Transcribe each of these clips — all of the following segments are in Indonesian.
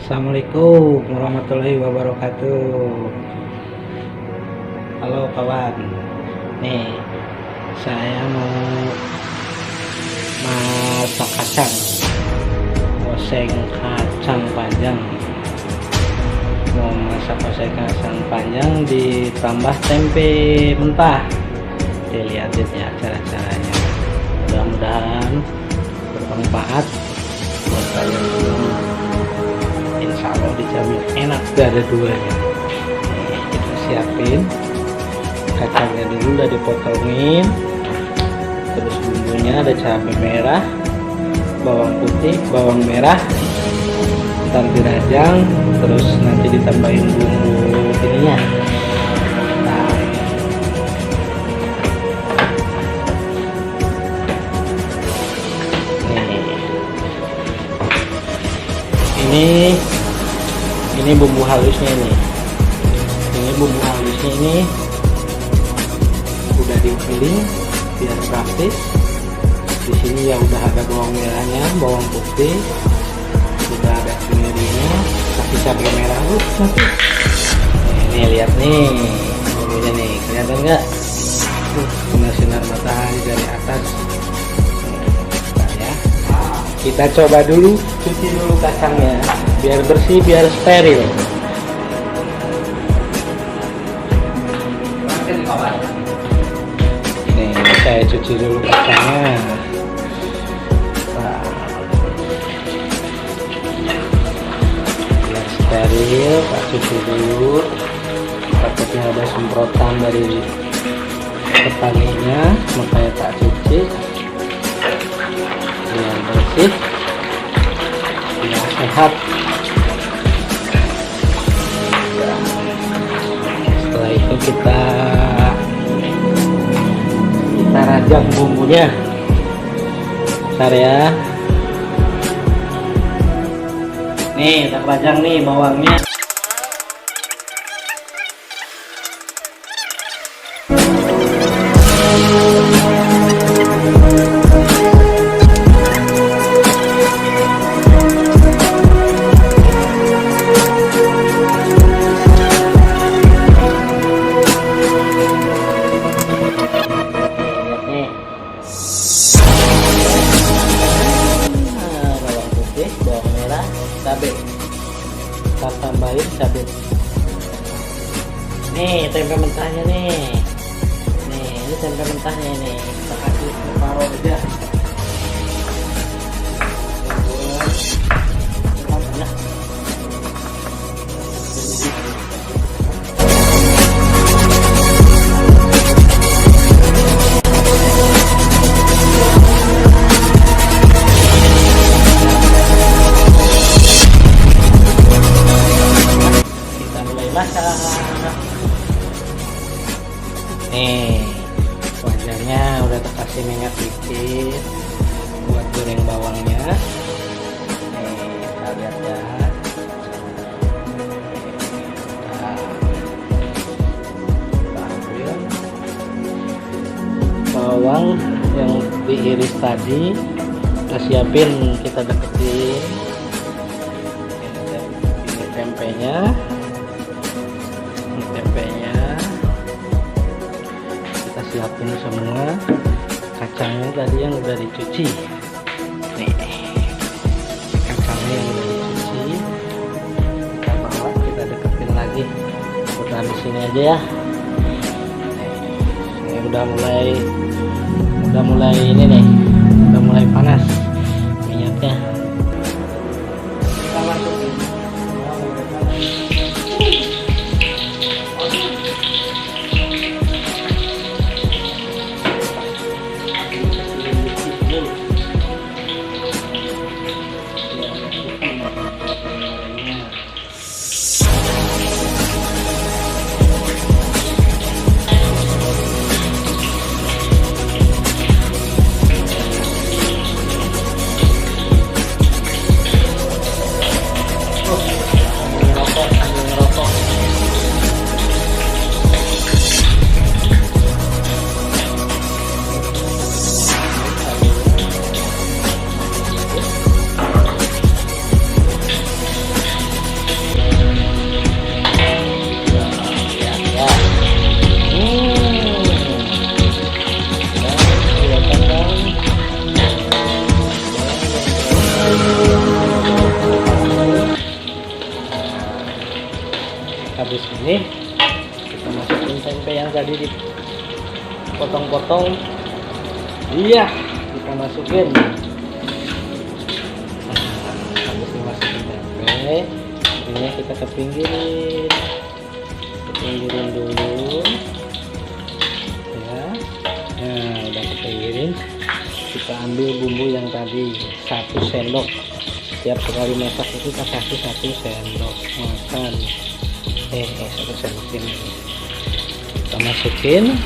Assalamualaikum warahmatullahi wabarakatuh. Halo kawan, nih saya mau masak kacang, oseng kacang panjang. Mau masak oseng kacang panjang ditambah tempe mentah. Dilihatin ya cara-caranya. Mudah-mudahan bermanfaat buat kalian semua. Insya Allah dijamin enak, gak ada duanya. Nih, kita siapin kacangnya dulu, udah dipotongin. Terus bumbunya ada cabai merah, bawang putih, bawang merah, ntar dirajang, terus nanti ditambahin bumbu ininya. Ini bumbu halusnya nih. Ini bumbu halusnya ini udah digiling biar praktis. Di sini ya udah ada bawang merahnya, bawang putih, udah ada kemirinya, kasih cabai merah. Ini lihat nih bumbunya nih, kelihatan nggak? Kena sinar matahari dari atas. Kita coba dulu, cuci dulu kacangnya biar bersih, biar steril. Nih, saya cuci dulu kacangnya. Biar steril, tak cuci dulu. Takutnya ada semprotan dari petaninya, makanya tak cuci. Biar bersih, biar sehat. Setelah itu kita rajang bumbunya. Bentar ya. Nih, kita rajang nih bawangnya. Bawang merah, cabai, kita tambahin cabai. Nih tempe mentahnya nih. Ini tempe mentahnya nih, kita kasih separuh aja. Nih wajannya udah terkasih minyak dikit buat goreng bawangnya. Nih kita lihat ya, kita ambil bawang yang diiris tadi, kita siapin, kita deketin. Ini tempenya, kita siapin semua. Kacangnya tadi yang udah dicuci, nih kacangnya yang udah dicuci kita bawa, kita deketin lagi, putar di sini aja ya. Ini udah mulai ini nih, udah mulai panas minyaknya. Kita masukin. habis ini kita masukin tempe yang tadi dipotong-potong. Iya, kita masukin. Habis dimasukin tempe, ini kita kepinggirin dulu ya. Nah, udah kepinggirin, kita ambil bumbu yang tadi 1 sendok. Setiap sekali masak itu kita kasih 1 sendok makan. 1 sendok ini kita masukin.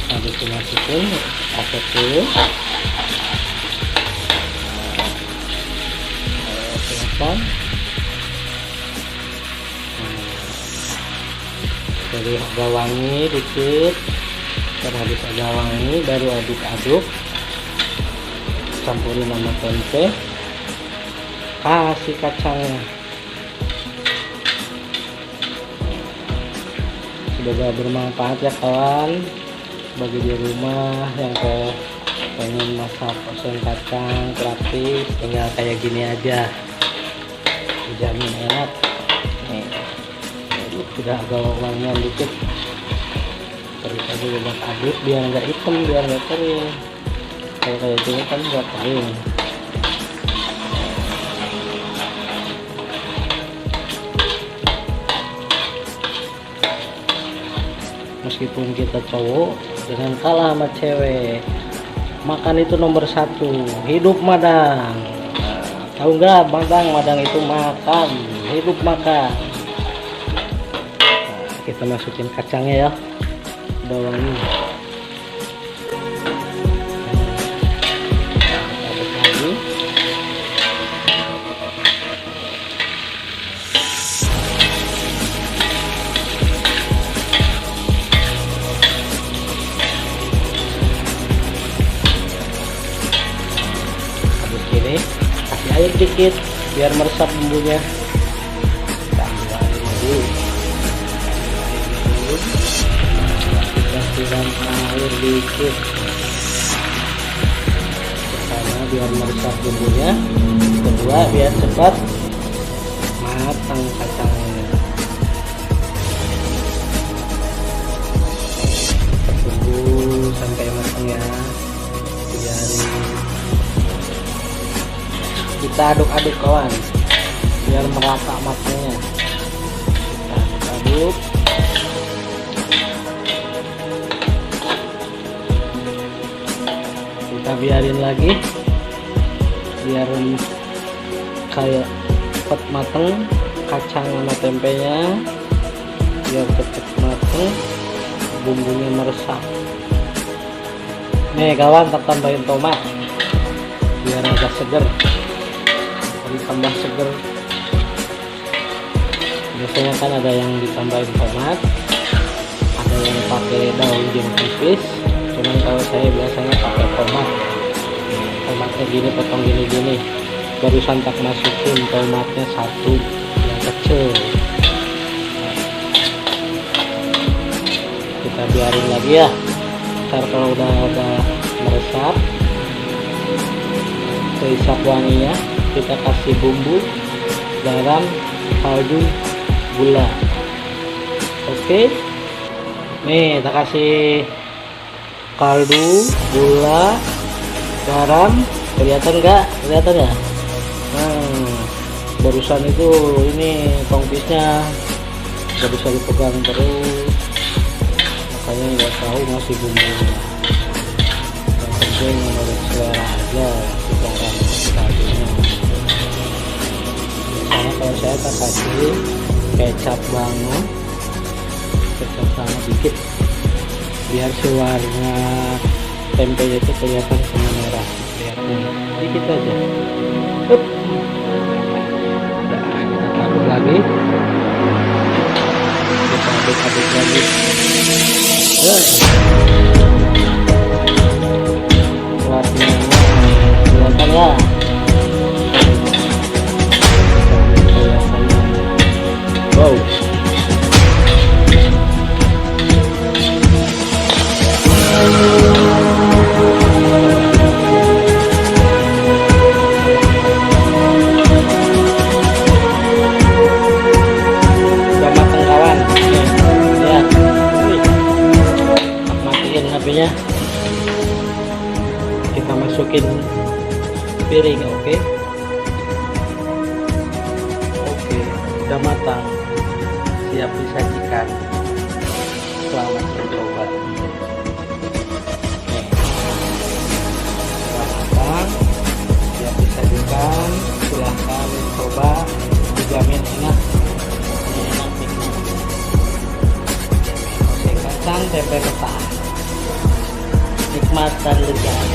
Habis dimasukin, aduk dulu. Silakan. Jadi agak wangi dikit. Habis agak wangi, baru aduk-aduk. Campurin sama tempe, kasih kacangnya. Semoga bermanfaat ya kawan, bagi di rumah yang pengen masak oseng kacang praktis, tinggal kayak gini aja, dijamin enak. Nih, sudah agak wangian dikit, terus aja aduk biar nggak hitam, biar nggak kering. Kalau kayak gini kan nggak kering. Meskipun kita cowok, jangan kalah sama cewek. Makan itu nomor 1. Hidup madang. Tahu nggak madang itu makan, hidup makan. Kita masukin kacangnya ya, udah wangi. Kasih air dikit biar meresap bumbunya. Kita ambil air dulu. Kasihkan air dikit pertama biar meresap bumbunya, kedua biar cepat matang kacangnya. Tunggu sampai matang ya, biarin. Kita aduk-aduk kawan biar merata matangnya. Kita aduk-aduk. Kita biarin lagi biar kayak cepet mateng kacang sama tempenya, biar cepet mateng, bumbunya meresap. Nih kawan, kita tambahin tomat biar agak seger, ditambah seger. Biasanya kan ada yang ditambahin tomat, ada yang pakai daun jeruk. Cuman kalau saya biasanya pakai tomat. Tomatnya gini, potong gini-gini. Barusan tak masukin tomatnya 1 yang kecil. Kita biarin lagi ya. Ntar kalau udah meresap, keisap wanginya, kita kasih bumbu, garam, kaldu, gula. Oke, nih kita kasih kaldu, gula, garam. Kelihatan nggak? Kelihatan ya? Barusan itu ini tongpisnya nggak bisa dipegang terus, makanya nggak tahu masih bumbunya. Yang penting menurut selera aja garam kaldunya. Biasanya kalau saya tak kasih kecap banget, kecap sama dikit biar warna tempenya itu kelihatan sama merah, kelihatan dikit aja. Udah, kita taruh lagi, kita aduk-aduk lagi. Warnanya kelihatan ya. Wow. piring. Oke. Oke, udah matang, siap disajikan. Selamat mencoba. Setelah matang, siap disajikan. Silahkan coba, dijamin enak. Enak nikmat. Oseng kacang tempe mentah, nikmat dan lezat.